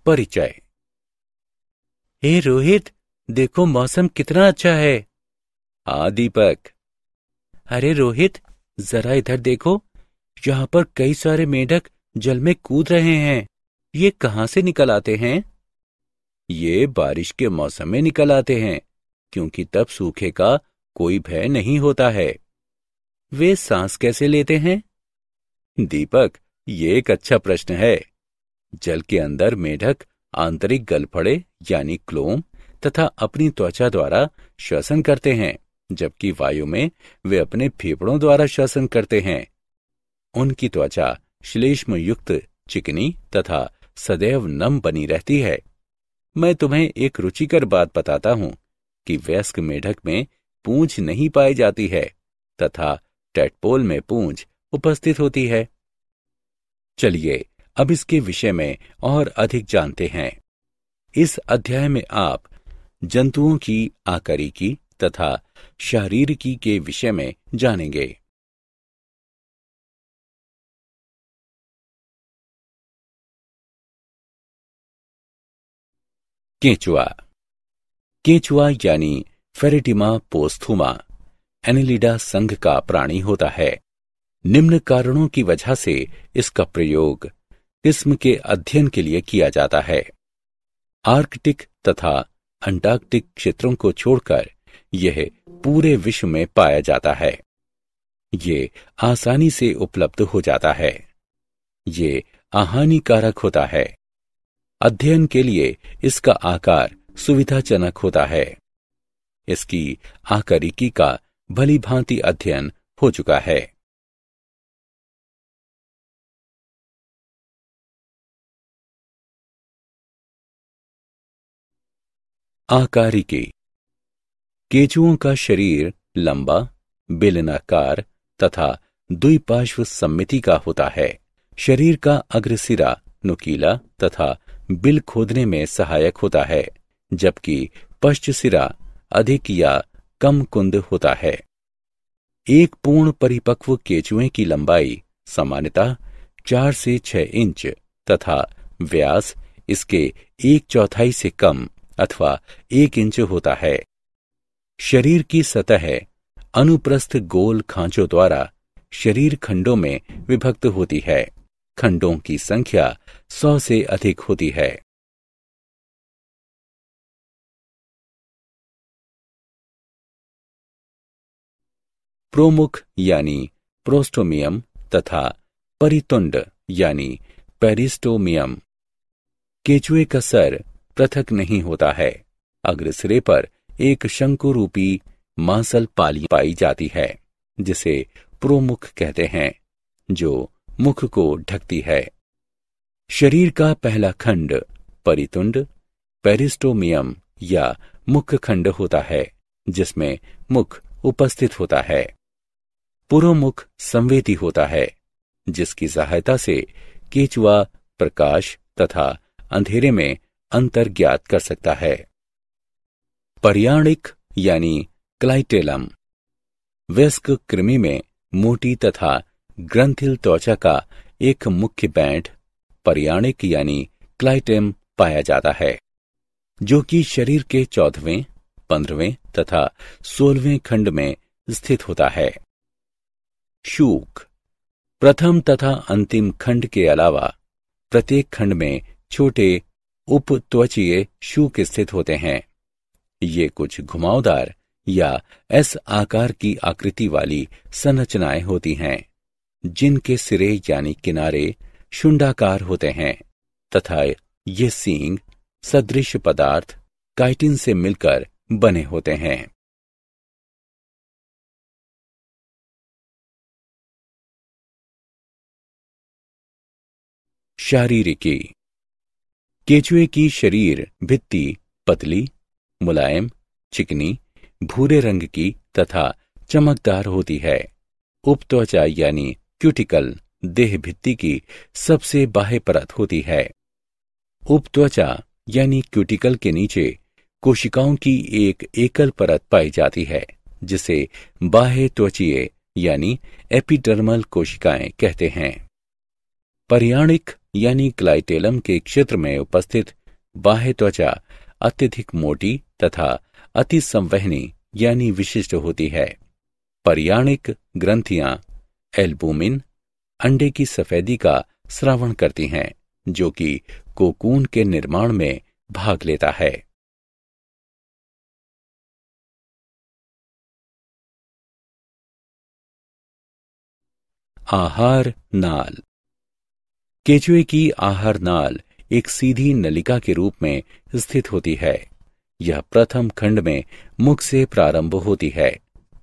परिचय। हे रोहित, देखो मौसम कितना अच्छा है। हाँ दीपक। अरे रोहित, जरा इधर देखो, यहाँ पर कई सारे मेंढक जल में कूद रहे हैं। ये कहाँ से निकल आते हैं? ये बारिश के मौसम में निकल आते हैं, क्योंकि तब सूखे का कोई भय नहीं होता है। वे सांस कैसे लेते हैं? दीपक, ये एक अच्छा प्रश्न है। जल के अंदर मेंढक आंतरिक गलफड़े यानी क्लोम तथा अपनी त्वचा द्वारा श्वसन करते हैं, जबकि वायु में वे अपने फेफड़ों द्वारा श्वसन करते हैं। उनकी त्वचा श्लेष्म युक्त, चिकनी तथा सदैव नम बनी रहती है। मैं तुम्हें एक रुचिकर बात बताता हूं कि वयस्क मेंढक में पूंछ नहीं पाई जाती है तथा टैडपोल में पूंछ उपस्थित होती है। चलिए अब इसके विषय में और अधिक जानते हैं। इस अध्याय में आप जंतुओं की आकारिकी तथा शारीरिकी के विषय में जानेंगे। केंचुआ। केंचुआ यानी फेरेटिमा पोस्थुमा एनेलिडा संघ का प्राणी होता है। निम्न कारणों की वजह से इसका प्रयोग किस्म के अध्ययन के लिए किया जाता है। आर्कटिक तथा अंटार्कटिक क्षेत्रों को छोड़कर यह पूरे विश्व में पाया जाता है। ये आसानी से उपलब्ध हो जाता है। ये अहानिकारक होता है। अध्ययन के लिए इसका आकार सुविधाजनक होता है। इसकी आकारिकी का भली भांति अध्ययन हो चुका है। आकारिकी। केंचुओं का शरीर लंबा, बेलनाकार तथा द्विपार्श्व सममिति का होता है। शरीर का अग्रसिरा नुकीला तथा बिल खोदने में सहायक होता है, जबकि पश्च सिरा अधिक या कम कुंद होता है। एक पूर्ण परिपक्व केंचुए की लंबाई सामान्यतः 4 से 6 इंच तथा व्यास इसके 1/4 से कम अथवा 1 इंच होता है। शरीर की सतह अनुप्रस्थ गोल खांचों द्वारा शरीर खंडों में विभक्त होती है। खंडों की संख्या 100 से अधिक होती है। प्रोमुख यानी प्रोस्टोमियम तथा परितुंड यानी पेरिस्टोमियम। केंचुए का सर पृथक नहीं होता है। अग्रसिरे पर एक शंकु रूपी मांसल पाली पाई जाती है, जिसे प्रोमुख कहते हैं, जो मुख को ढकती है। शरीर का पहला खंड परितुंड पेरिस्टोमियम या मुख खंड होता है, जिसमें मुख उपस्थित होता है। पुरोमुख संवेदी होता है, जिसकी सहायता से केंचुआ प्रकाश तथा अंधेरे में अंतर ज्ञात कर सकता है। पर्याणिक यानी क्लाइटेलम। वयस्क कृमि में मोटी तथा ग्रंथिल त्वचा का एक मुख्य बैंड पर्याणिक यानी क्लाइटेम पाया जाता है, जो कि शरीर के 14वें, 15वें तथा 16वें खंड में स्थित होता है। शूक। प्रथम तथा अंतिम खंड के अलावा प्रत्येक खंड में छोटे उपत्वचीय शूक स्थित होते हैं। ये कुछ घुमावदार या एस आकार की आकृति वाली संरचनाएं होती हैं, जिनके सिरे यानी किनारे शुंडाकार होते हैं तथा ये सींग सदृश पदार्थ काइटिन से मिलकर बने होते हैं। शारीरिकी। केंचुए की शरीर भित्ति पतली, मुलायम, चिकनी, भूरे रंग की तथा चमकदार होती है। उपत्वचा यानी क्यूटिकल देह भित्ति की सबसे बाह्य परत होती है। उपत्वचा यानी क्यूटिकल के नीचे कोशिकाओं की एक एकल परत पाई जाती है, जिसे बाह्य त्वचीय यानी एपिडर्मल कोशिकाएं कहते हैं। परियाणिक यानी क्लाइटेलम के क्षेत्र में उपस्थित बाह्य त्वचा अत्यधिक मोटी तथा अति संवहनी यानी विशिष्ट होती है। परियाणिक ग्रंथियां एल्बुमिन अंडे की सफेदी का स्रावण करती हैं, जो कि कोकून के निर्माण में भाग लेता है। आहार नाल। केंचुए की आहार नाल एक सीधी नलिका के रूप में स्थित होती है। यह प्रथम खंड में मुख से प्रारंभ होती है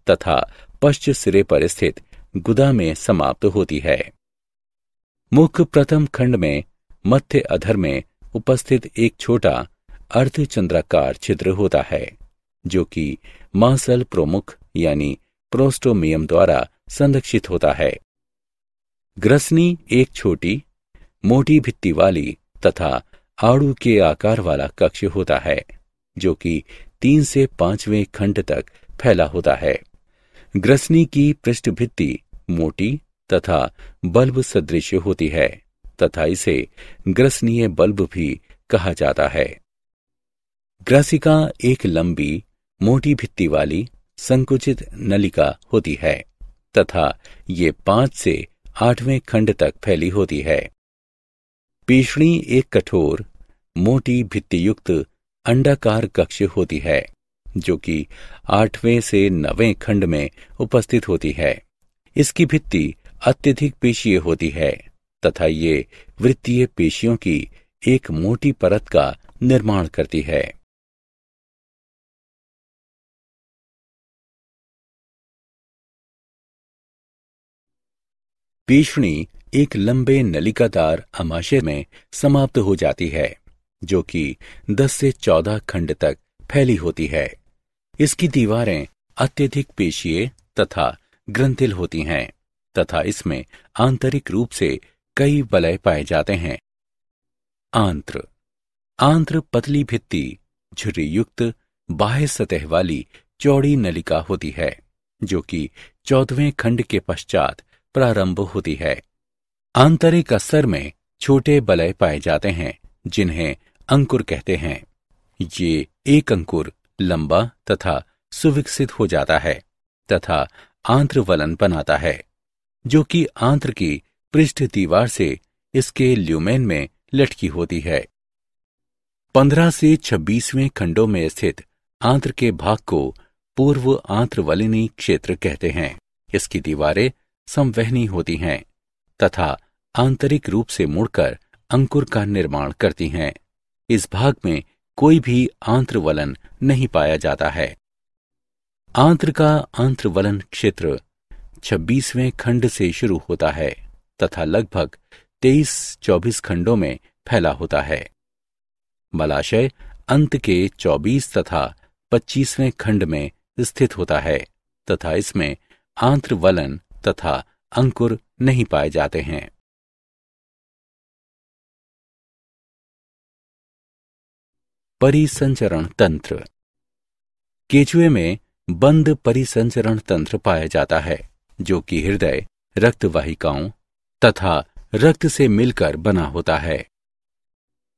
तथा पश्च सिरे पर स्थित गुदा में समाप्त होती है। मुख प्रथम खंड में मध्य अधर में उपस्थित एक छोटा अर्धचंद्राकार छिद्र होता है, जो कि मांसल प्रमुख यानी प्रोस्टोमियम द्वारा संरक्षित होता है। ग्रसनी एक छोटी मोटी भित्ति वाली तथा आड़ू के आकार वाला कक्ष होता है, जो कि 3 से 5वें खंड तक फैला होता है। ग्रसनी की पृष्ठभित्ति मोटी तथा बल्ब सदृश होती है तथा इसे ग्रसनीय बल्ब भी कहा जाता है। ग्रासिका एक लंबी मोटी भित्ति वाली संकुचित नलिका होती है तथा ये 5 से 8वें खंड तक फैली होती है। पेशणी एक कठोर मोटी भित्तियुक्त अंडाकार कक्ष होती है, जो कि 8वें से 9वें खंड में उपस्थित होती है। इसकी भित्ति अत्यधिक पेशीय होती है तथा ये वृत्तीय पेशियों की एक मोटी परत का निर्माण करती है। पेशणी एक लंबे नलिकादार अमाशय में समाप्त हो जाती है, जो कि 10 से 14 खंड तक फैली होती है। इसकी दीवारें अत्यधिक पेशीय तथा ग्रंथिल होती हैं तथा इसमें आंतरिक रूप से कई वलय पाए जाते हैं। आंत्र। आंत्र पतली भित्ति झुर्रीयुक्त बाह्य सतह वाली चौड़ी नलिका होती है, जो कि 14वें खंड के पश्चात प्रारंभ होती है। आंतरिक अस्तर में छोटे वलय पाए जाते हैं, जिन्हें अंकुर कहते हैं। ये एक अंकुर लंबा तथा सुविकसित हो जाता है तथा आंत्रवलन बनाता है, जो कि आंत्र की पृष्ठ दीवार से इसके ल्यूमेन में लटकी होती है। 15 से 26वें खंडों में स्थित आंत्र के भाग को पूर्व आंत्रवलिनी क्षेत्र कहते हैं। इसकी दीवारें संवहनी होती हैं तथा आंतरिक रूप से मुड़कर अंकुर का निर्माण करती हैं। इस भाग में कोई भी आंत्रवलन नहीं पाया जाता है। आंत्र का आंत्रवलन क्षेत्र 26वें खंड से शुरू होता है तथा लगभग 23-24 खंडों में फैला होता है। मलाशय अंत के 24 तथा 25वें खंड में स्थित होता है तथा इसमें आंत्रवलन तथा अंकुर नहीं पाए जाते हैं। परिसंचरण तंत्र। केंचुए में बंद परिसंचरण तंत्र पाया जाता है, जो कि हृदय रक्त वाहिकाओं तथा रक्त से मिलकर बना होता है।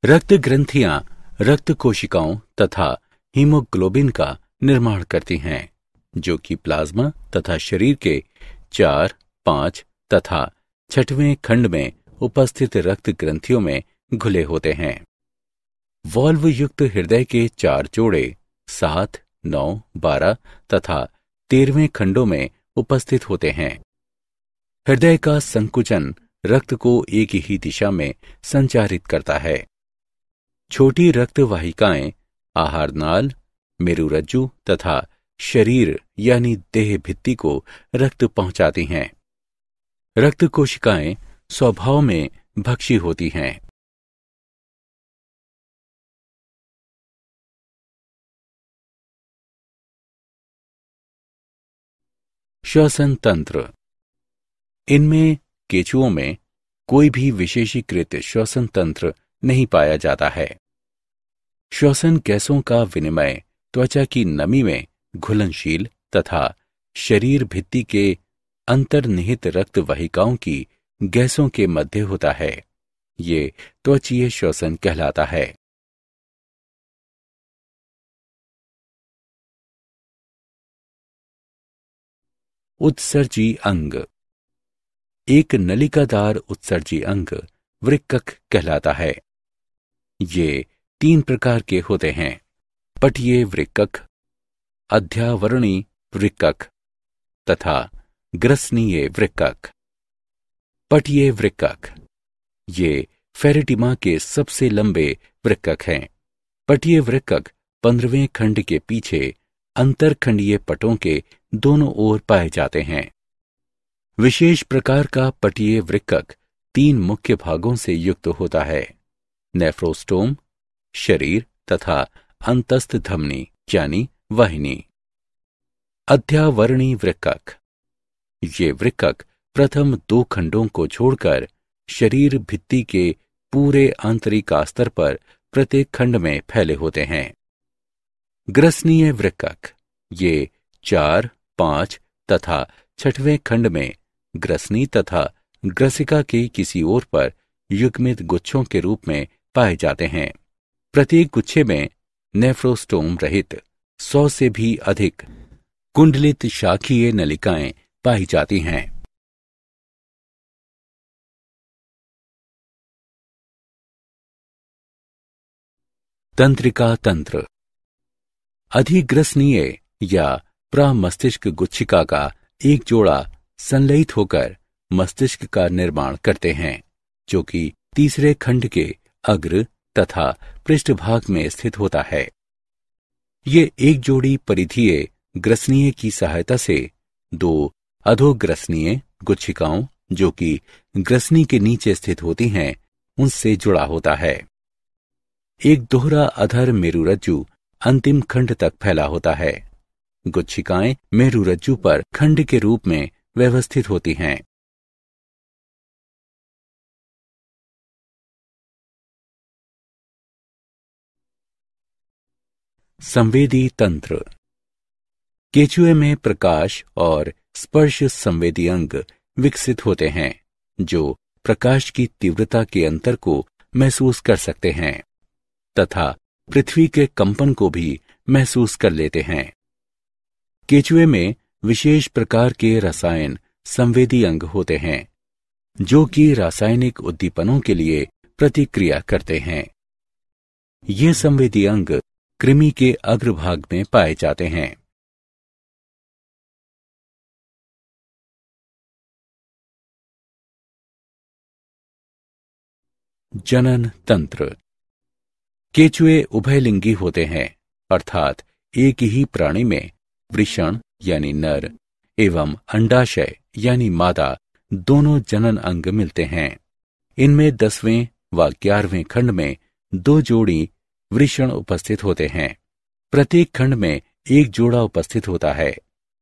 रक्त ग्रंथियां रक्त कोशिकाओं तथा हीमोग्लोबिन का निर्माण करती हैं, जो कि प्लाज्मा तथा शरीर के 4, 5 तथा 6वें खंड में उपस्थित रक्त ग्रंथियों में घुले होते हैं। वॉल्व युक्त हृदय के 4 जोड़े 7, 9, 12 तथा 13वें खंडों में उपस्थित होते हैं। हृदय का संकुचन रक्त को एक ही दिशा में संचारित करता है। छोटी रक्त वाहिकाएं आहार नाल, मेरुरज्जु तथा शरीर यानी देह भित्ति को रक्त पहुंचाती हैं। रक्त कोशिकाएं स्वभाव में भक्षी होती हैं। श्वसन तंत्र। इनमें केंचुओं में कोई भी विशेषीकृत श्वसन तंत्र नहीं पाया जाता है। श्वसन गैसों का विनिमय त्वचा की नमी में घुलनशील तथा शरीर भित्ति के अंतर्निहित रक्त वाहिकाओं की गैसों के मध्य होता है। ये त्वचीय श्वसन कहलाता है। उत्सर्जी अंग। एक नलिकादार उत्सर्जी अंग वृक्कक कहलाता है। ये 3 प्रकार के होते हैं: पटीय वृक्कक, अध्यावरणी वृक्कक तथा ग्रसनीय वृक्कक। पटीय वृक्कक ये फेरेटिमा के सबसे लंबे वृक्कक हैं। पटीय वृक्कक 15वें खंड के पीछे अंतरखंडीय पटों के दोनों ओर पाए जाते हैं। विशेष प्रकार का पटीय वृक्कक 3 मुख्य भागों से युक्त होता है: नेफ्रोस्टोम, शरीर तथा अंतस्थ धमनी यानी वाहिनी। अध्यावरणी वृक्कक ये वृक्कक प्रथम 2 खंडों को छोड़कर शरीर भित्ति के पूरे आंतरिक अस्तर पर प्रत्येक खंड में फैले होते हैं। ग्रसनीय वृक्कक ये 4, 5 तथा 6वें खंड में ग्रसनी तथा ग्रसिका के किसी ओर पर युग्मित गुच्छों के रूप में पाए जाते हैं। प्रत्येक गुच्छे में नेफ्रोस्टोम रहित 100 से भी अधिक कुंडलित शाखीय नलिकाएं पाई जाती हैं। तंत्रिका तंत्र। अधिग्रसनीय या प्रमस्तिष्क गुच्छिका का एक जोड़ा संलयित होकर मस्तिष्क का निर्माण करते हैं, जो कि तीसरे खंड के अग्र तथा पृष्ठभाग में स्थित होता है। ये एक जोड़ी परिधीय ग्रसनीय की सहायता से 2 अधोग्रसनीय गुच्छिकाओं, जो कि ग्रसनी के नीचे स्थित होती हैं, उनसे जुड़ा होता है। एक दोहरा अधर मेरुरज्जु अंतिम खंड तक फैला होता है। गुच्छिकाएं मेरुरज्जु पर खंड के रूप में व्यवस्थित होती हैं। संवेदी तंत्र। केचुए में प्रकाश और स्पर्श संवेदी अंग विकसित होते हैं, जो प्रकाश की तीव्रता के अंतर को महसूस कर सकते हैं तथा पृथ्वी के कंपन को भी महसूस कर लेते हैं। केचुए में विशेष प्रकार के रसायन संवेदी अंग होते हैं, जो कि रासायनिक उद्दीपनों के लिए प्रतिक्रिया करते हैं। ये संवेदी अंग कृमि के अग्रभाग में पाए जाते हैं। जनन तंत्र। केचुए उभयलिंगी होते हैं, अर्थात एक ही प्राणी में वृषण यानी नर एवं अंडाशय यानी मादा दोनों जनन अंग मिलते हैं। इनमें 10वें व 11वें खंड में 2 जोड़ी वृषण उपस्थित होते हैं। प्रत्येक खंड में एक जोड़ा उपस्थित होता है।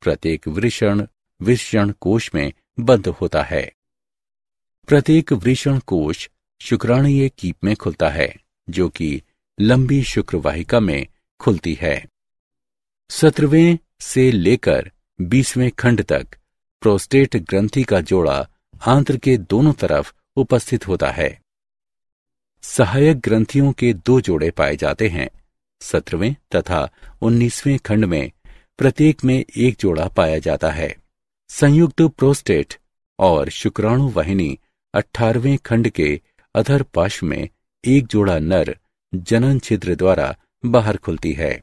प्रत्येक वृषण कोश में बंद होता है। प्रत्येक वृषण कोश शुक्राणुय कीप में खुलता है, जो कि लंबी शुक्रवाहिका में खुलती है। 17वें से लेकर 20वें खंड तक प्रोस्टेट ग्रंथि का जोड़ा आंत्र के दोनों तरफ उपस्थित होता है। सहायक ग्रंथियों के 2 जोड़े पाए जाते हैं। 17वें तथा 19वें खंड में प्रत्येक में एक जोड़ा पाया जाता है। संयुक्त प्रोस्टेट और शुक्राणु वाहिनी 18वें खंड के अधर पार्श्व में एक जोड़ा नर जनन छिद्र द्वारा बाहर खुलती है।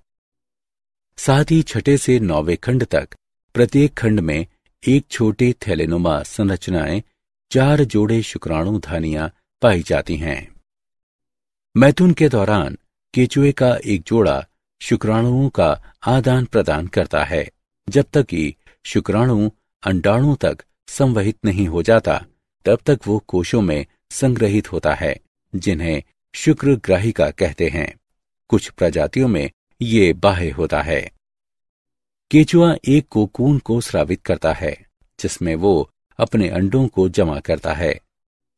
साथ ही 6 से 9वें खंड तक प्रत्येक खंड में एक छोटी थैलेनुमा संरचनाएं 4 जोड़े शुक्राणु धानियां पाई जाती हैं। मैथुन के दौरान केचुए का एक जोड़ा शुक्राणुओं का आदान प्रदान करता है, जब तक कि शुक्राणु अंडाणु तक संवहित नहीं हो जाता, तब तक वो कोशों में संग्रहित होता है, जिन्हें शुक्रग्राहिका कहते हैं। कुछ प्रजातियों में ये बाह्य होता है। केचुआ एक कोकून को स्रावित करता है, जिसमें वो अपने अंडों को जमा करता है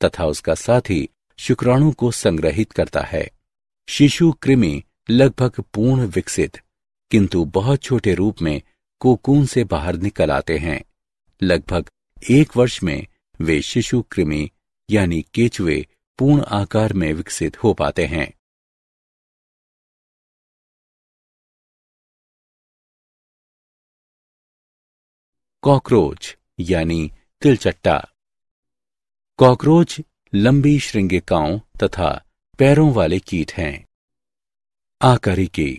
तथा उसका साथी शुक्राणु को संग्रहित करता है। शिशु कृमि लगभग पूर्ण विकसित किंतु बहुत छोटे रूप में कोकून से बाहर निकल आते हैं। लगभग 1 वर्ष में वे शिशु कृमि यानी केचुए पूर्ण आकार में विकसित हो पाते हैं। कॉकरोच यानी तिलचट्टा। कॉकरोच लंबी श्रृंगिकाओं तथा पैरों वाले कीट हैं। आकारिकी।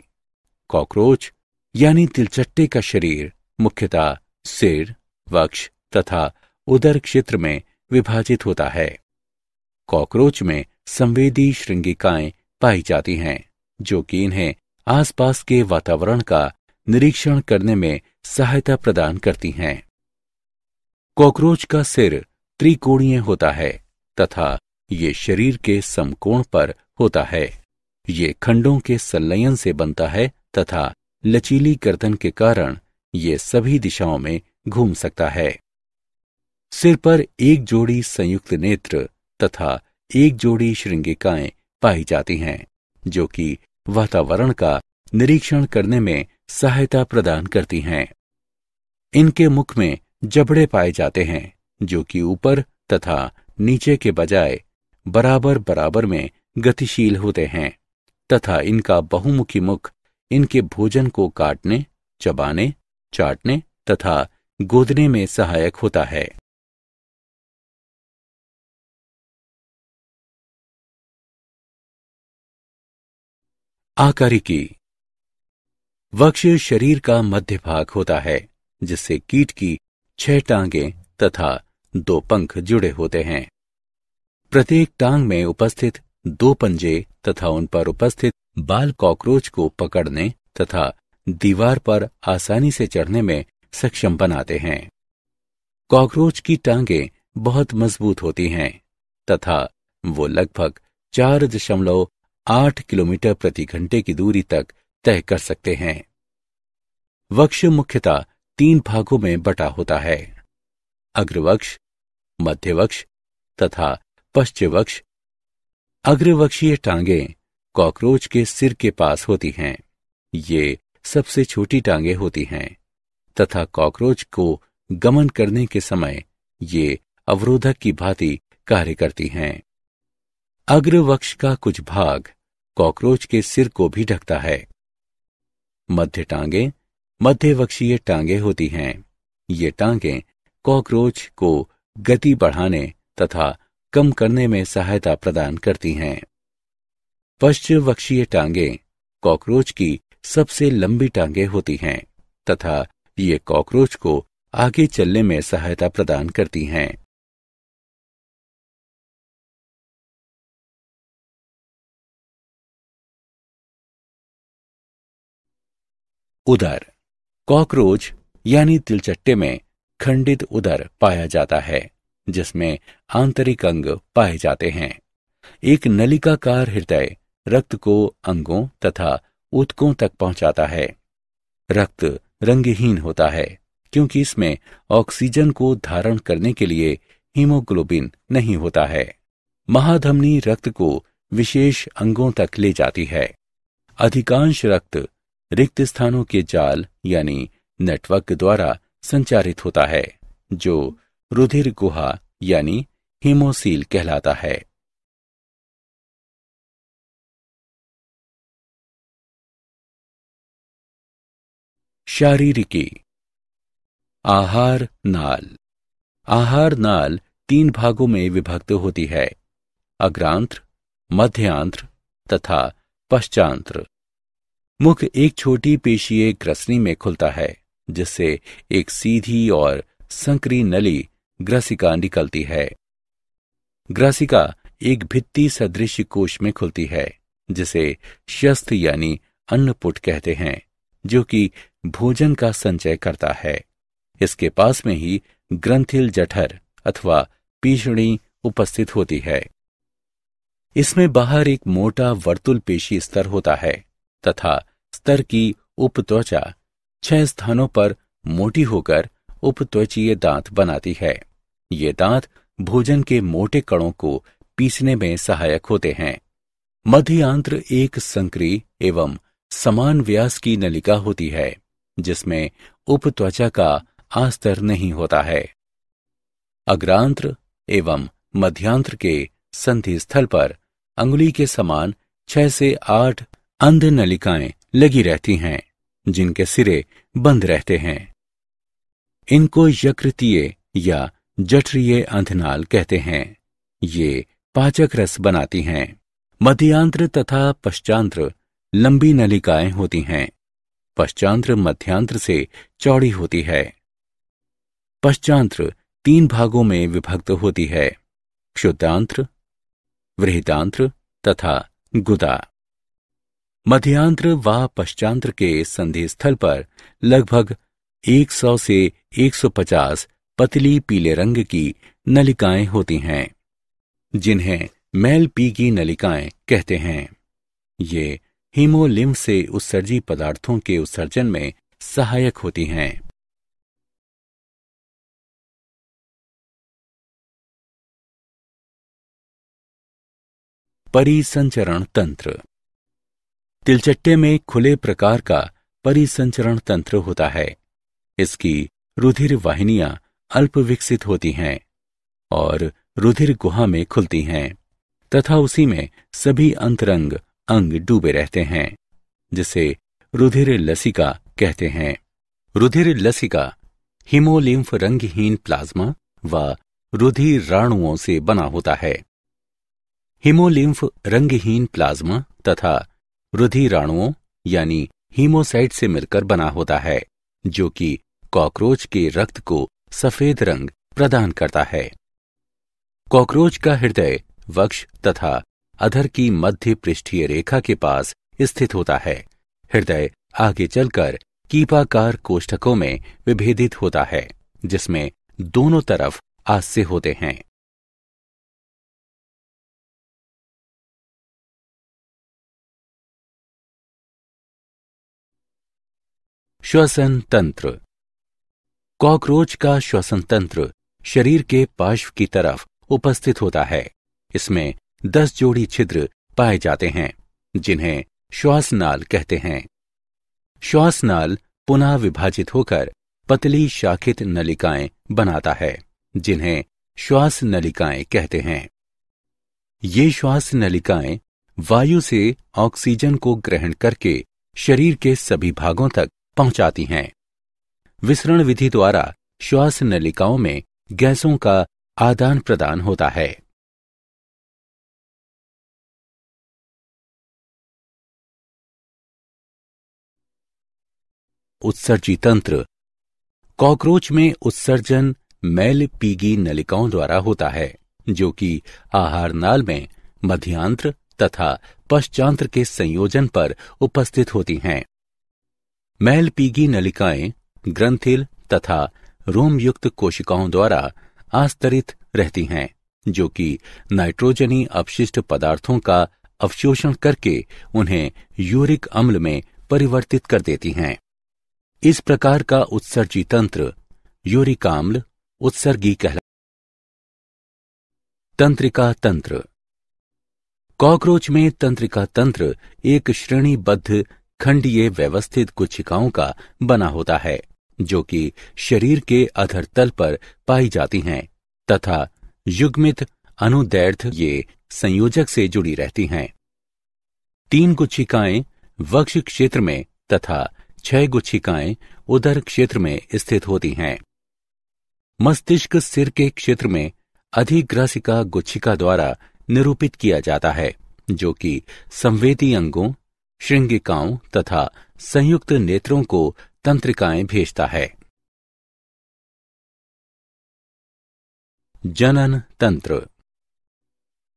कॉकरोच यानी तिलचट्टे का शरीर मुख्यतः सिर, वक्ष तथा उदर क्षेत्र में विभाजित होता है। कॉकरोच में संवेदी श्रृंगिकाएं पाई जाती हैं, जो कि इन्हें आसपास के वातावरण का निरीक्षण करने में सहायता प्रदान करती हैं। कॉकरोच का सिर त्रिकोणीय होता है तथा ये शरीर के समकोण पर होता है। ये खंडों के संलयन से बनता है तथा लचीली गर्दन के कारण ये सभी दिशाओं में घूम सकता है। सिर पर एक जोड़ी संयुक्त नेत्र तथा एक जोड़ी श्रृंगिकाएं पाई जाती हैं, जो कि वातावरण का निरीक्षण करने में सहायता प्रदान करती हैं। इनके मुख में जबड़े पाए जाते हैं, जो कि ऊपर तथा नीचे के बजाय बराबर बराबर में गतिशील होते हैं तथा इनका बहुमुखी मुख इनके भोजन को काटने, चबाने, चाटने तथा गोदने में सहायक होता है। आकारिकी। वक्ष शरीर का मध्य भाग होता है, जिससे कीट की 6 टांगें तथा 2 पंख जुड़े होते हैं। प्रत्येक टांग में उपस्थित 2 पंजे तथा उन पर उपस्थित बाल कॉकरोच को पकड़ने तथा दीवार पर आसानी से चढ़ने में सक्षम बनाते हैं। कॉकरोच की टांगें बहुत मजबूत होती हैं तथा वो लगभग 4.8 किलोमीटर प्रति घंटे की दूरी तक तय कर सकते हैं। वक्ष मुख्यतः 3 भागों में बटा होता है: अग्रवक्ष, मध्यवक्ष तथा पश्चवक्ष। अग्रवक्षीय टांगें कॉकरोच के सिर के पास होती हैं। ये सबसे छोटी टांगें होती हैं तथा कॉकरोच को गमन करने के समय ये अवरोधक की भांति कार्य करती हैं। अग्रवक्ष का कुछ भाग कॉकरोच के सिर को भी ढकता है। मध्य टांगें मध्यवक्षीय टांगें होती हैं। ये टांगें कॉकरोच को गति बढ़ाने तथा कम करने में सहायता प्रदान करती हैं। पश्चवक्षीय टांगें कॉकरोच की सबसे लंबी टांगें होती हैं तथा ये कॉकरोच को आगे चलने में सहायता प्रदान करती हैं। उदर। कॉकरोच यानी तिलचट्टे में खंडित उदर पाया जाता है, जिसमें आंतरिक अंग पाए जाते हैं। एक नलिकाकार हृदय रक्त को अंगों तथा ऊतकों तक पहुंचाता है। रक्त रंगहीन होता है, क्योंकि इसमें ऑक्सीजन को धारण करने के लिए हीमोग्लोबिन नहीं होता है। महाधमनी रक्त को विशेष अंगों तक ले जाती है। अधिकांश रक्त रिक्त स्थानों के जाल यानी नेटवर्क द्वारा संचारित होता है, जो रुधिर गुहा यानी हीमोसील कहलाता है। शारीरिकी। आहार नाल। आहार नाल 3 भागों में विभक्त होती है: अग्रांत्र, मध्यांत्र तथा पश्चांत्र। मुख एक छोटी पेशीय ग्रसनी में खुलता है, जिससे एक सीधी और संकरी नली ग्रसिका निकलती है। ग्रसिका एक भित्ति सदृश कोश में खुलती है, जिसे शस्त्र यानी अन्नपुट कहते हैं, जो कि भोजन का संचय करता है। इसके पास में ही ग्रंथिल जठर अथवा पीषणी उपस्थित होती है। इसमें बाहर एक मोटा वर्तुल पेशी स्तर होता है तथा स्तर की उपत्वचा 6 स्थानों पर मोटी होकर उपत्वचीय दांत बनाती है। ये दांत भोजन के मोटे कणों को पीसने में सहायक होते हैं। मध्यांत्र एक संकरी एवं समान व्यास की नलिका होती है, जिसमें उपत्वचा का आस्तर नहीं होता है। अग्रांत्र एवं मध्यांत्र के संधि स्थल पर अंगुली के समान 6 से 8 अंध नलिकाएं लगी रहती हैं, जिनके सिरे बंद रहते हैं। इनको यकृतीय या जठरीय अंधनाल कहते हैं। ये पाचक रस बनाती हैं। मध्यांत्र तथा पश्चांत्र लंबी नलिकाएं होती हैं। पश्चांत्र मध्यांत्र से चौड़ी होती है। पश्चांत्र 3 भागों में विभक्त होती है: क्षुद्रांत्र, वृहदांत्र तथा गुदा। मध्यांत्र व पश्चांत्र के संधि स्थल पर लगभग 100 से 150 पतली पीले रंग की नलिकाएं होती हैं, जिन्हें मैलपीगी नलिकाएं कहते हैं। ये हीमोलिम्फ से उत्सर्जी पदार्थों के उत्सर्जन में सहायक होती हैं। परिसंचरण तंत्र। तिलचट्टे में खुले प्रकार का परिसंचरण तंत्र होता है। इसकी रुधिर वाहिनियां अल्प विकसित होती हैं और रुधिर गुहा में खुलती हैं तथा उसी में सभी अंतरंग अंग डूबे रहते हैं, जिसे रुधिर लसिका कहते हैं। रुधिर लसिका हीमोलिम्फ रंगहीन प्लाज्मा व रुधिराणुओं से बना होता है। हीमोलिम्फ रंगहीन प्लाज्मा तथा रुधिराणुओं यानी हीमोसाइट से मिलकर बना होता है, जो कि कॉकरोच के रक्त को सफेद रंग प्रदान करता है। कॉकरोच का हृदय वक्ष तथा अधर की मध्य पृष्ठीय रेखा के पास स्थित होता है। हृदय आगे चलकर कीपाकार कोष्ठकों में विभेदित होता है, जिसमें दोनों तरफ आस्से होते हैं। श्वसन तंत्र। कॉकरोच का श्वसन तंत्र शरीर के पार्श्व की तरफ उपस्थित होता है। इसमें 10 जोड़ी छिद्र पाए जाते हैं, जिन्हें श्वासनाल कहते हैं। श्वासनाल पुनः विभाजित होकर पतली शाखित नलिकाएं बनाता है, जिन्हें श्वास नलिकाएं कहते हैं। ये श्वास नलिकाएं वायु से ऑक्सीजन को ग्रहण करके शरीर के सभी भागों तक पहुंचाती हैं। विसरण विधि द्वारा श्वास नलिकाओं में गैसों का आदान प्रदान होता है। उत्सर्जी तंत्र। कॉकरोच में उत्सर्जन मैलपीगी नलिकाओं द्वारा होता है, जो कि आहार नाल में मध्यांत्र तथा पश्चांत्र के संयोजन पर उपस्थित होती हैं। मैलपीगी नलिकाएं ग्रंथिल तथा रोमयुक्त कोशिकाओं द्वारा आस्तरित रहती हैं, जो कि नाइट्रोजनी अपशिष्ट पदार्थों का अवशोषण करके उन्हें यूरिक अम्ल में परिवर्तित कर देती हैं। इस प्रकार का उत्सर्जी तंत्र यूरिकाम्ल उत्सर्गी कहलाता है। तंत्रिका तंत्र। कॉकरोच में तंत्रिका तंत्र एक श्रेणीबद्ध खंडीय व्यवस्थित कोशिकाओं का बना होता है, जो कि शरीर के अधर तल पर पाई जाती हैं तथा युग्मित अनुदैर्ध्य ये संयोजक से जुड़ी रहती हैं। 3 गुच्छिकाएं वक्ष क्षेत्र में तथा 6 गुच्छिकाएं उदर क्षेत्र में स्थित होती हैं। मस्तिष्क सिर के क्षेत्र में अधिग्रासिका गुच्छिका द्वारा निरूपित किया जाता है, जो कि संवेदी अंगों, श्रृंगिकाओं तथा संयुक्त नेत्रों को तंत्रिकाएं भेजता है। जनन तंत्र।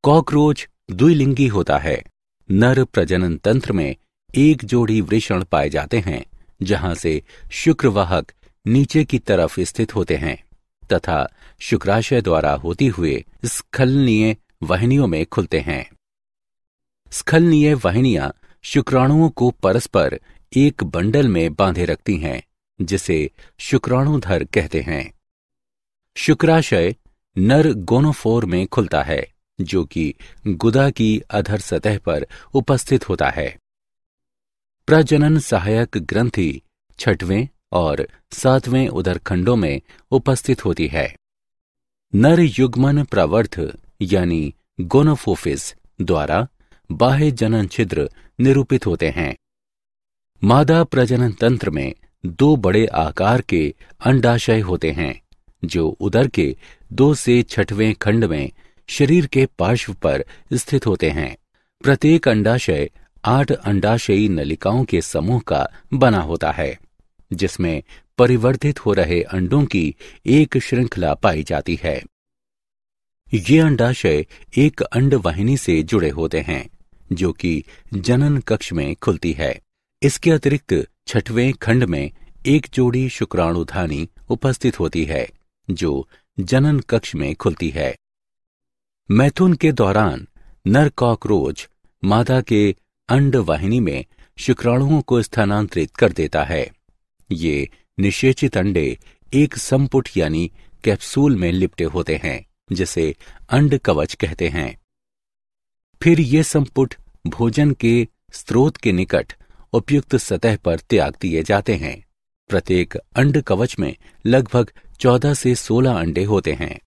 कॉकरोच द्विलिंगी होता है। नर प्रजनन तंत्र में एक जोड़ी वृषण पाए जाते हैं, जहां से शुक्रवाहक नीचे की तरफ स्थित होते हैं तथा शुक्राशय द्वारा होती हुए स्खलनीय वाहिनियों में खुलते हैं। स्खलनीय वाहिनियां शुक्राणुओं को परस्पर एक बंडल में बांधे रखती हैं, जिसे शुक्राणुधर कहते हैं। शुक्राशय नर गोनोफोर में खुलता है, जो कि गुदा की अधर सतह पर उपस्थित होता है। प्रजनन सहायक ग्रंथि 6वें और 7वें उदरखंडों में उपस्थित होती है। नर युग्मन प्रवर्ध यानी गोनोफोफिस द्वारा बाह्य जनन छिद्र निरूपित होते हैं। मादा प्रजनन तंत्र में 2 बड़े आकार के अंडाशय होते हैं जो उदर के 2 से 6वें खंड में शरीर के पार्श्व पर स्थित होते हैं। प्रत्येक अंडाशय 8 अंडाशयी नलिकाओं के समूह का बना होता है जिसमें परिवर्धित हो रहे अंडों की एक श्रृंखला पाई जाती है। ये अंडाशय एक अंडवाहिनी से जुड़े होते हैं जो कि जनन कक्ष में खुलती है। इसके अतिरिक्त 6वें खंड में एक जोड़ी शुक्राणुधानी उपस्थित होती है जो जनन कक्ष में खुलती है। मैथुन के दौरान नर कॉकरोच मादा के अंडवाहिनी में शुक्राणुओं को स्थानांतरित कर देता है। ये निषेचित अंडे एक संपुट यानी कैप्सूल में लिपटे होते हैं जिसे अंड कवच कहते हैं। फिर ये संपुट भोजन के स्रोत के निकट उपयुक्त सतह पर त्याग दिए जाते हैं। प्रत्येक अंड कवच में लगभग 14 से 16 अंडे होते हैं।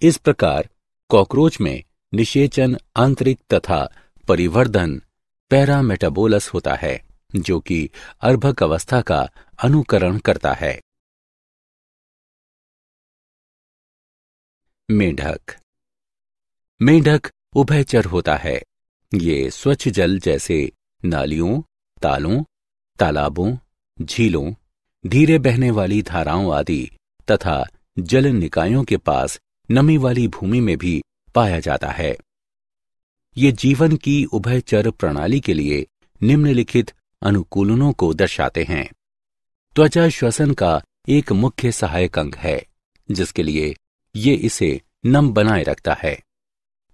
इस प्रकार कॉकरोच में निषेचन, आंतरिक तथा परिवर्धन पैरामेटाबोलस होता है जो कि अर्भक अवस्था का अनुकरण करता है। मेंढक। मेंढक उभयचर होता है। ये स्वच्छ जल जैसे नालियों, तालों, तालाबों, झीलों, धीरे बहने वाली धाराओं आदि तथा जल निकायों के पास नमी वाली भूमि में भी पाया जाता है। ये जीवन की उभयचर प्रणाली के लिए निम्नलिखित अनुकूलनों को दर्शाते हैं। त्वचा श्वसन का एक मुख्य सहायक अंग है जिसके लिए ये इसे नम बनाए रखता है।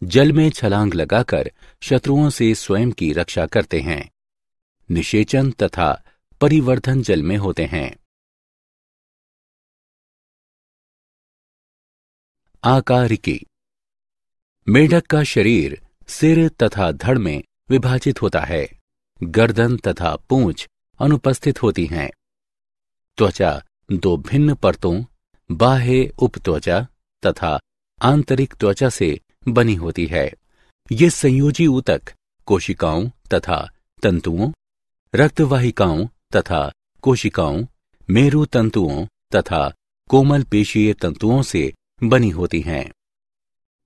जल में छलांग लगाकर शत्रुओं से स्वयं की रक्षा करते हैं। निषेचन तथा परिवर्धन जल में होते हैं। आकारिकी। मेढक का शरीर सिर तथा धड़ में विभाजित होता है। गर्दन तथा पूंछ अनुपस्थित होती हैं। त्वचा 2 भिन्न परतों, बाह्य उपत्वचा तथा आंतरिक त्वचा से बनी होती है। ये संयोजी ऊतक कोशिकाओं तथा तंतुओं, रक्तवाहिकाओं तथा कोशिकाओं, मेरु तंतुओं तथा कोमल पेशीय तंतुओं से बनी होती हैं।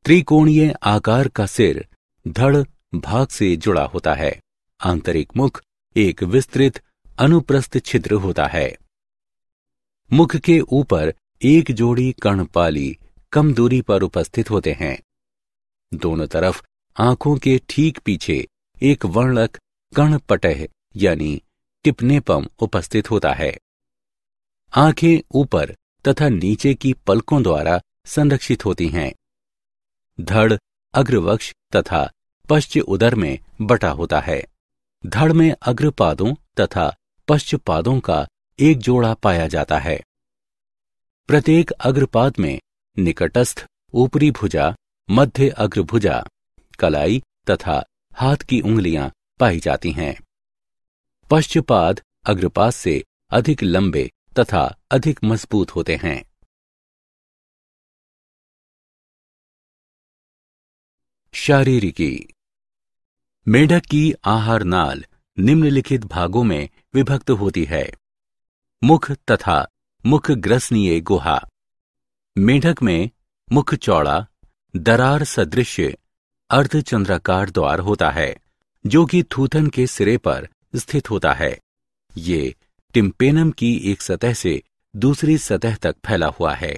त्रिकोणीय आकार का सिर धड़ भाग से जुड़ा होता है। आंतरिक मुख एक विस्तृत अनुप्रस्थ छिद्र होता है। मुख के ऊपर एक जोड़ी कर्णपाली कम दूरी पर उपस्थित होते हैं। दोनों तरफ आंखों के ठीक पीछे एक वर्णक कर्णपटह यानी टिप्नेपम उपस्थित होता है। आंखें ऊपर तथा नीचे की पलकों द्वारा संरक्षित होती हैं। धड़ अग्रवक्ष तथा पश्च उदर में बटा होता है। धड़ में अग्रपादों तथा पश्चपादों का एक जोड़ा पाया जाता है। प्रत्येक अग्रपाद में निकटस्थ ऊपरी भुजा, मध्य अग्रभुजा, कलाई तथा हाथ की उंगलियां पाई जाती हैं। पश्चपाद अग्रपाद से अधिक लंबे तथा अधिक मजबूत होते हैं। शारीरिकी। मेढक की आहार नाल निम्नलिखित भागों में विभक्त होती है। मुख तथा मुख ग्रसनीय गुहा। मेढक में मुख चौड़ा, दरार सदृश अर्धचंद्राकार द्वार होता है जो कि थूथन के सिरे पर स्थित होता है। ये टिम्पेनम की एक सतह से दूसरी सतह तक फैला हुआ है।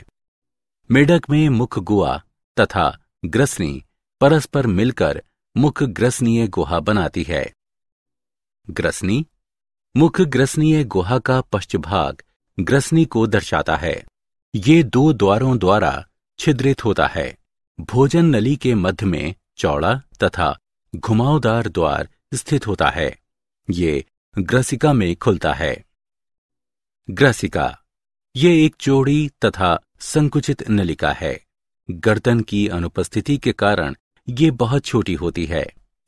मेढक में मुख गुहा तथा ग्रसनी परस्पर मिलकर मुख ग्रसनीय गुहा बनाती है। ग्रसनी मुख ग्रसनीय गुहा का पश्चभाग ग्रसनी को दर्शाता है। ये 2 द्वारों द्वारा छिद्रित होता है। भोजन नली के मध्य में चौड़ा तथा घुमावदार द्वार स्थित होता है। ये ग्रसिका में खुलता है। ग्रसिका ये एक चौड़ी तथा संकुचित नलिका है। गर्दन की अनुपस्थिति के कारण ये बहुत छोटी होती है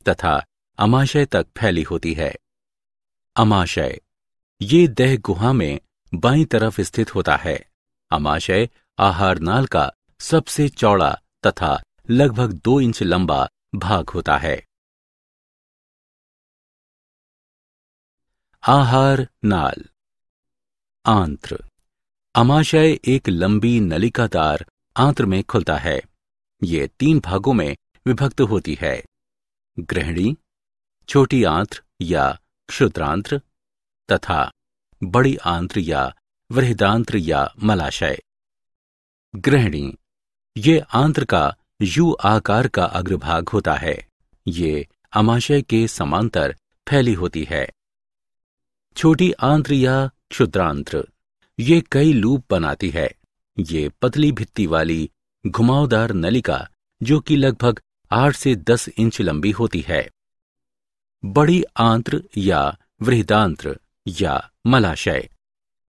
तथा अमाशय तक फैली होती है। अमाशय ये देह गुहा में बाईं तरफ स्थित होता है। अमाशय आहार नाल का सबसे चौड़ा तथा लगभग 2 इंच लंबा भाग होता है। आहार नाल। आंत्र। अमाशय एक लंबी नलिकादार आंत्र में खुलता है। ये 3 भागों में विभक्त होती है। गृहिणी, छोटी आंत्र या क्षुद्रांत्र तथा बड़ी आंत्र या वृहदांत्र या मलाशय। गृहिणी। ये आंत्र का यू आकार का अग्रभाग होता है। ये अमाशय के समांतर फैली होती है। छोटी आंत्र या क्षुद्रांत्र। ये कई लूप बनाती है। ये पतली भित्ति वाली घुमावदार नलिका जो कि लगभग 8 से 10 इंच लंबी होती है। बड़ी आंत्र या वृहदांत्र या मलाशय।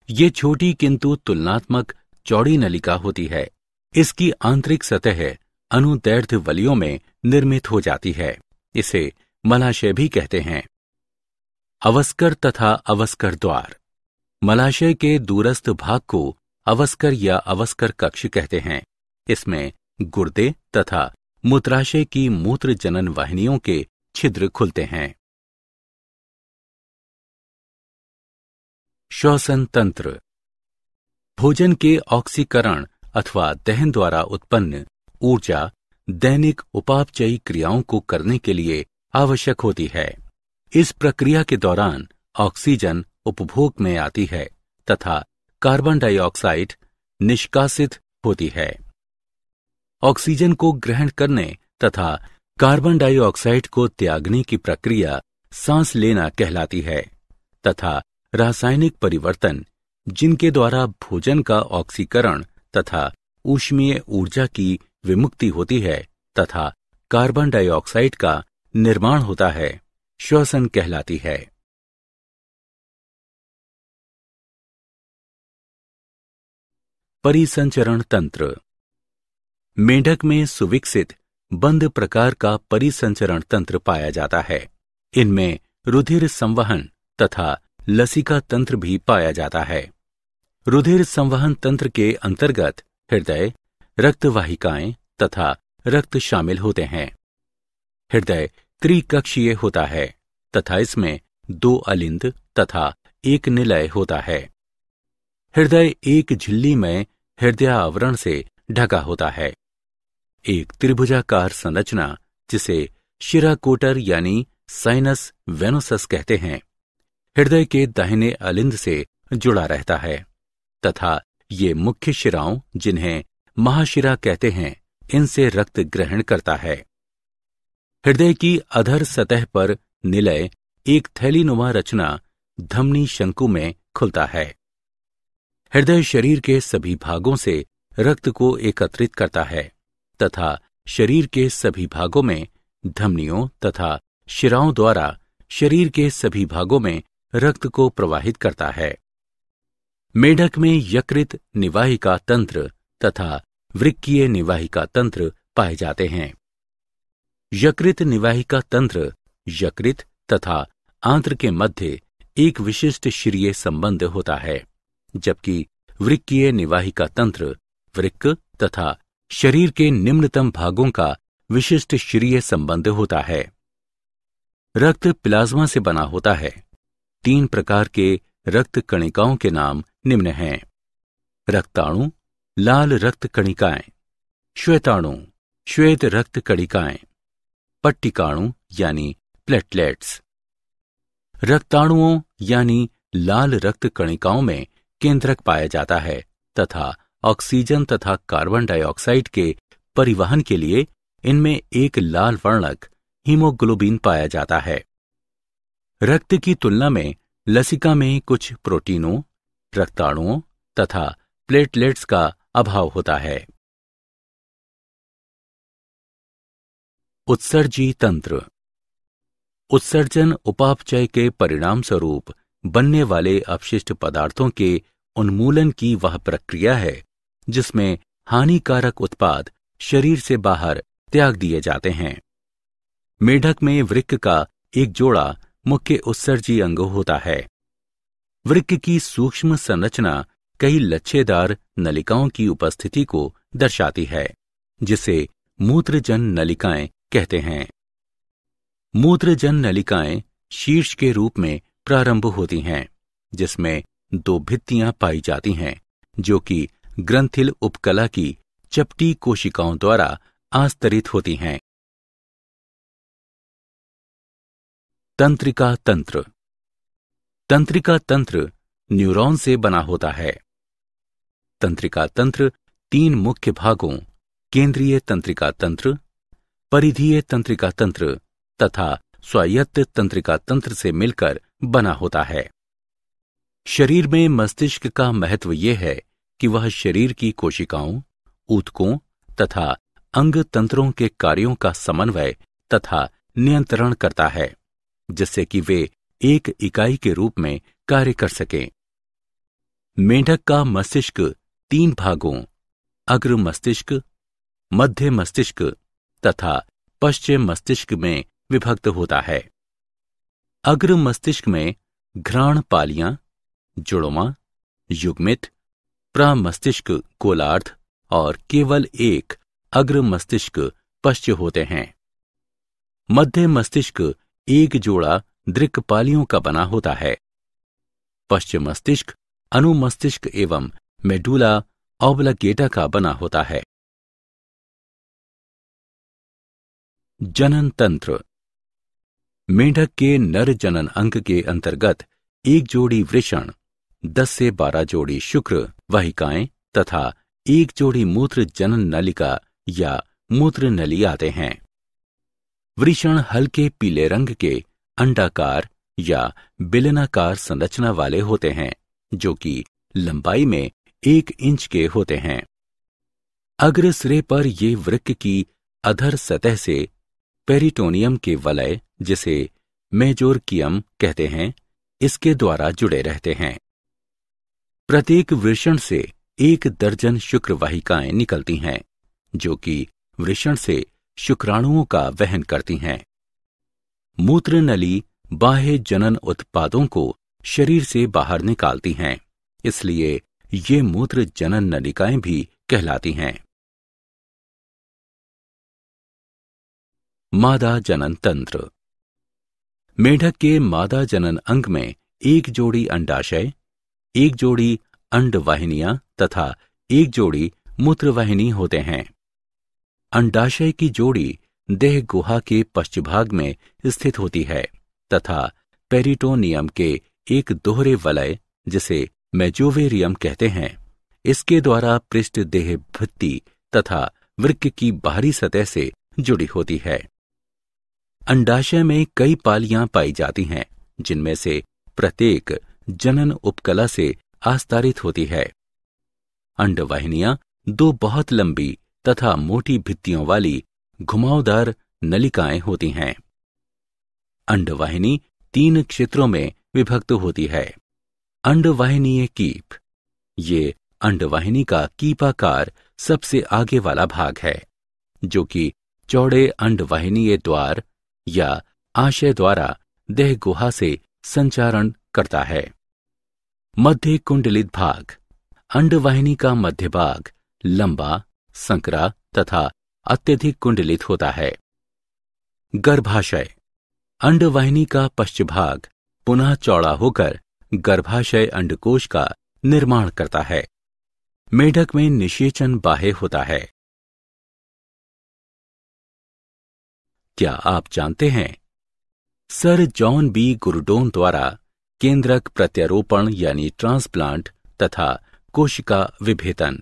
ये छोटी किंतु तुलनात्मक चौड़ी नलिका होती है। इसकी आंतरिक सतह अनुदैर्ध्य वलियों में निर्मित हो जाती है। इसे मलाशय भी कहते हैं। अवस्कर तथा अवस्कर द्वार। मलाशय के दूरस्थ भाग को अवस्कर या अवस्कर कक्ष कहते हैं। इसमें गुर्दे तथा मूत्राशय की मूत्र जनन वाहिनियों के छिद्र खुलते हैं। श्वसन तंत्र। भोजन के ऑक्सीकरण अथवा दहन द्वारा उत्पन्न ऊर्जा दैनिक उपापचयी क्रियाओं को करने के लिए आवश्यक होती है। इस प्रक्रिया के दौरान ऑक्सीजन उपभोग में आती है तथा कार्बन डाइऑक्साइड निष्कासित होती है। ऑक्सीजन को ग्रहण करने तथा कार्बन डाइऑक्साइड को त्यागने की प्रक्रिया सांस लेना कहलाती है तथा रासायनिक परिवर्तन जिनके द्वारा भोजन का ऑक्सीकरण तथा ऊष्मीय ऊर्जा की विमुक्ति होती है तथा कार्बन डाइऑक्साइड का निर्माण होता है, श्वसन कहलाती है। परिसंचरण तंत्र। मेंढक में सुविकसित बंद प्रकार का परिसंचरण तंत्र पाया जाता है। इनमें रुधिर संवहन तथा लसिका तंत्र भी पाया जाता है। रुधिर संवहन तंत्र के अंतर्गत हृदय, रक्तवाहिकाएं तथा रक्त शामिल होते हैं। हृदय त्रिकक्षीय होता है तथा इसमें 2 अलिंद तथा 1 निलय होता है। हृदय एक झिल्ली में हृदय आवरण से ढका होता है। एक त्रिभुजाकार संरचना जिसे शिराकोटर यानी साइनस वेनोसस कहते हैं, हृदय के दाहिने अलिंद से जुड़ा रहता है तथा ये मुख्य शिराओं जिन्हें महाशिरा कहते हैं, इनसे रक्त ग्रहण करता है। हृदय की अधर सतह पर निलय एक थैलीनुमा रचना धमनी शंकु में खुलता है। हृदय शरीर के सभी भागों से रक्त को एकत्रित करता है तथा शरीर के सभी भागों में धमनियों तथा शिराओं द्वारा शरीर के सभी भागों में रक्त को प्रवाहित करता है। मेढक में यकृत निवाहिका तंत्र तथा वृक्कीय निवाहिका तंत्र पाए जाते हैं। यकृत निवाहिका तंत्र यकृत तथा आंत्र के मध्य एक विशिष्ट शिरीय संबंध होता है, जबकि वृक्कीय निवाहिका तंत्र वृक्क तथा शरीर के निम्नतम भागों का विशिष्ट शिरीय संबंध होता है। रक्त प्लाज्मा से बना होता है। 3 प्रकार के रक्त कणिकाओं के नाम निम्न हैं। रक्ताणु, लाल रक्त कणिकाएं, श्वेताणु, श्वेत रक्त कणिकाएं, पट्टिकाणु यानी प्लेटलेट्स। रक्ताणुओं यानी लाल रक्त कणिकाओं में केंद्रक पाया जाता है तथा ऑक्सीजन तथा कार्बन डाइऑक्साइड के परिवहन के लिए इनमें एक लाल वर्णक हीमोग्लोबिन पाया जाता है। रक्त की तुलना में लसिका में कुछ प्रोटीनों, रक्ताणुओं तथा प्लेटलेट्स का अभाव होता है। उत्सर्जी तंत्र। उत्सर्जन उपापचय के परिणाम स्वरूप बनने वाले अपशिष्ट पदार्थों के उन्मूलन की वह प्रक्रिया है जिसमें हानिकारक उत्पाद शरीर से बाहर त्याग दिए जाते हैं। मेढक में वृक्क का एक जोड़ा मुख्य उत्सर्जी अंग होता है। वृक्क की सूक्ष्म संरचना कई लच्छेदार नलिकाओं की उपस्थिति को दर्शाती है, जिसे मूत्रजन नलिकाएं कहते हैं। मूत्रजन नलिकाएं शीर्ष के रूप में प्रारंभ होती हैं, जिसमें 2 भित्तियां पाई जाती हैं, जो कि ग्रंथिल उपकला की चपटी कोशिकाओं द्वारा आस्तरित होती हैं। तंत्रिका तंत्र। तंत्रिका तंत्र न्यूरॉन से बना होता है। तंत्रिका तंत्र 3 मुख्य भागों केंद्रीय तंत्रिका तंत्र, परिधीय तंत्रिका तंत्र तथा स्वायत्त तंत्रिका तंत्र से मिलकर बना होता है। शरीर में मस्तिष्क का महत्व यह है कि वह शरीर की कोशिकाओं, ऊतकों तथा अंग तंत्रों के कार्यों का समन्वय तथा नियंत्रण करता है, जिससे कि वे एक इकाई के रूप में कार्य कर सकें। मेंढक का मस्तिष्क 3 भागों अग्र मस्तिष्क, मध्य मस्तिष्क तथा पश्चिम मस्तिष्क में विभक्त होता है। अग्र मस्तिष्क में घ्राण पालियां, जुड़वां, युग्मित, प्रमस्तिष्क गोलार्ध और केवल एक अग्र मस्तिष्क पश्च होते हैं। मध्य मस्तिष्क एक जोड़ा दृक्पालियों का बना होता है। पश्चिम मस्तिष्क अनुमस्तिष्क एवं मेडुला ऑब्लांगेटा का बना होता है। जनन तंत्र। मेंढक के नर जनन अंग के अंतर्गत एक जोड़ी वृषण, 10 से 12 जोड़ी शुक्र वाहिकाएं तथा एक जोड़ी मूत्र जनन नलिका या मूत्र नली आते हैं। वृषण हल्के पीले रंग के अंडाकार या बेलनाकार संरचना वाले होते हैं, जो कि लंबाई में 1 इंच के होते हैं। अग्र सिरे पर ये वृक्क की अधर सतह से पेरिटोनियम के वलय, जिसे मेजोरकियम कहते हैं, इसके द्वारा जुड़े रहते हैं। प्रत्येक वृषण से 1 दर्जन शुक्र वाहिकाएं निकलती हैं, जो कि वृषण से शुक्राणुओं का वहन करती हैं। मूत्र नली बाह्य जनन उत्पादों को शरीर से बाहर निकालती हैं, इसलिए ये मूत्र जनन नलिकाएं भी कहलाती हैं। मादा जनन तंत्र। मेढक के मादा जनन अंग में 1 जोड़ी अंडाशय, 1 जोड़ी अंडवाहिनियां तथा 1 जोड़ी मूत्रवाहिनी होते हैं। अंडाशय की जोड़ी देह गुहा के पश्चभाग में स्थित होती है तथा पेरिटोनियम के एक दोहरे वलय, जिसे मेजोवेरियम कहते हैं, इसके द्वारा पृष्ठ देह भित्ति तथा वृक्क की बाहरी सतह से जुड़ी होती है। अंडाशय में कई पालियां पाई जाती हैं, जिनमें से प्रत्येक जनन उपकला से आस्तारित होती है। अंडवाहिनियां 2 बहुत लंबी तथा मोटी भित्तियों वाली घुमावदार नलिकाएं होती हैं। अंडवाहिनी 3 क्षेत्रों में विभक्त होती है। अंडवाहिनीय कीप। ये अंडवाहिनी का कीपाकार सबसे आगे वाला भाग है, जो कि चौड़े अंडवाहिनीय द्वार या आशय द्वारा देह गुहा से संचारण करता है। मध्य कुंडलित भाग। अंडवाहिनी का मध्य भाग लंबा, संकरा तथा अत्यधिक कुंडलित होता है। गर्भाशय। अंडवाहिनी का पश्चभाग पुनः चौड़ा होकर गर्भाशय अंडकोश का निर्माण करता है। मेढक में निषेचन बाह्य होता है। क्या आप जानते हैं, सर जॉन बी गुरडोन द्वारा केंद्रक प्रत्यारोपण यानी ट्रांसप्लांट तथा कोशिका विभेदन।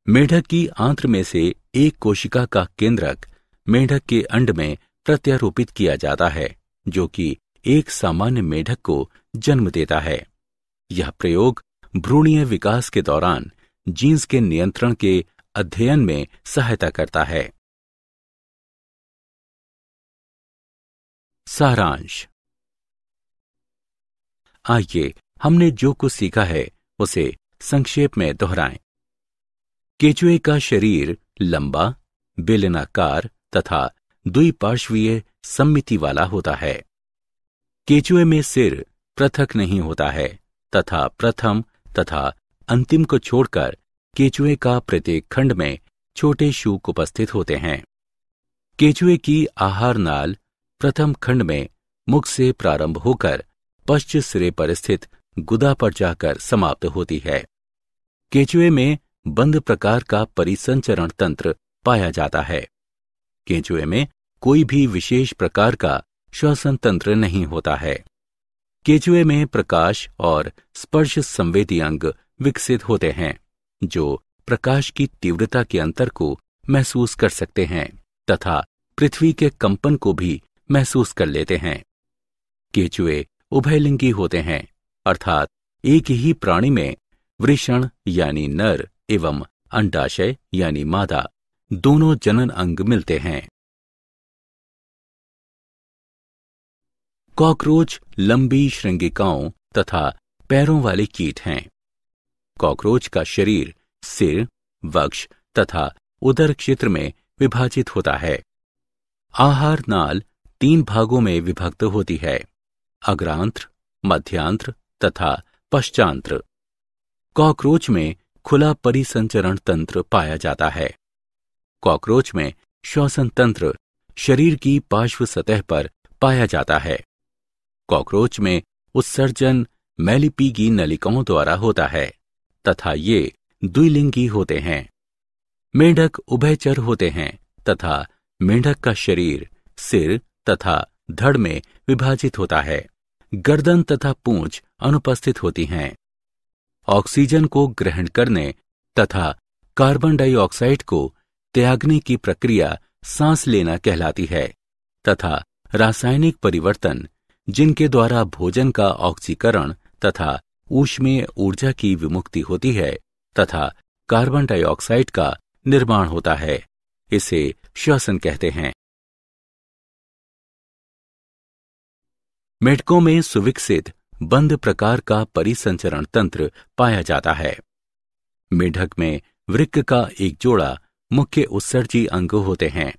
मेढक की आंत्र में से एक कोशिका का केंद्रक मेढक के अंड में प्रत्यारोपित किया जाता है, जो कि एक सामान्य मेढक को जन्म देता है। यह प्रयोग भ्रूणीय विकास के दौरान जीन्स के नियंत्रण के अध्ययन में सहायता करता है। सारांश। आइए हमने जो कुछ सीखा है उसे संक्षेप में दोहराएं। केचुए का शरीर लंबा, बेलनाकार तथा द्विपार्श्वीय सममिति वाला होता है। केचुए में सिर पृथक नहीं होता है तथा प्रथम तथा अंतिम को छोड़कर केचुए का प्रत्येक खंड में छोटे शूक उपस्थित होते हैं। केंचुए की आहार नाल प्रथम खंड में मुख से प्रारंभ होकर पश्च सिरे पर स्थित गुदा पर जाकर समाप्त होती है। केंचुए में बंद प्रकार का परिसंचरण तंत्र पाया जाता है। केंचुए में कोई भी विशेष प्रकार का श्वसन तंत्र नहीं होता है। केंचुए में प्रकाश और स्पर्श संवेदी अंग विकसित होते हैं, जो प्रकाश की तीव्रता के अंतर को महसूस कर सकते हैं तथा पृथ्वी के कंपन को भी महसूस कर लेते हैं। केंचुए उभयलिंगी होते हैं, अर्थात एक ही प्राणी में वृषण यानी नर एवं अंडाशय यानी मादा दोनों जनन अंग मिलते हैं। कॉकरोच लंबी श्रृंगिकाओं तथा पैरों वाले कीट हैं। कॉकरोच का शरीर सिर, वक्ष तथा उदर क्षेत्र में विभाजित होता है। आहार नाल 3 भागों में विभक्त होती है, अग्रांत्र, मध्यांत्र तथा पश्चांत्र। कॉकरोच में खुला परिसंचरण तंत्र पाया जाता है। कॉकरोच में श्वसन तंत्र शरीर की पार्श्व सतह पर पाया जाता है। कॉकरोच में उत्सर्जन मैलिपीगी नलिकाओं द्वारा होता है तथा ये द्विलिंगी होते हैं। मेंढक उभयचर होते हैं तथा मेंढक का शरीर सिर तथा धड़ में विभाजित होता है। गर्दन तथा पूंछ अनुपस्थित होती हैं। ऑक्सीजन को ग्रहण करने तथा कार्बन डाइऑक्साइड को त्यागने की प्रक्रिया सांस लेना कहलाती है तथा रासायनिक परिवर्तन जिनके द्वारा भोजन का ऑक्सीकरण तथा ऊष्मीय ऊर्जा की विमुक्ति होती है तथा कार्बन डाइऑक्साइड का निर्माण होता है, इसे श्वसन कहते हैं। मेढकों में सुविकसित बंद प्रकार का परिसंचरण तंत्र पाया जाता है। मेढक में वृक्क का एक जोड़ा मुख्य उत्सर्जी अंग होते हैं।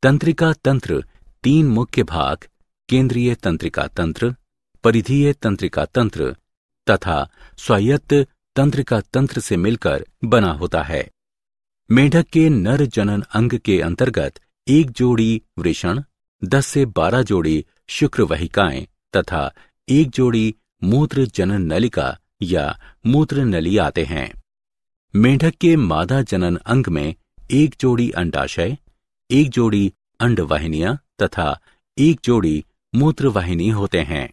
तंत्रिका तंत्र 3 मुख्य भाग केंद्रीय तंत्रिका तंत्र, परिधीय तंत्रिका तंत्र तथा स्वायत्त तंत्रिका तंत्र से मिलकर बना होता है। मेढक के नर जनन अंग के अंतर्गत 1 जोड़ी वृषण, 10 से 12 जोड़ी शुक्रवाहिकाएं तथा 1 जोड़ी मूत्र जनन नलिका या मूत्र नली आते हैं। मेढक के मादा जनन अंग में 1 जोड़ी अंडाशय, 1 जोड़ी अंडवाहिनियां तथा 1 जोड़ी मूत्रवाहिनी होते हैं।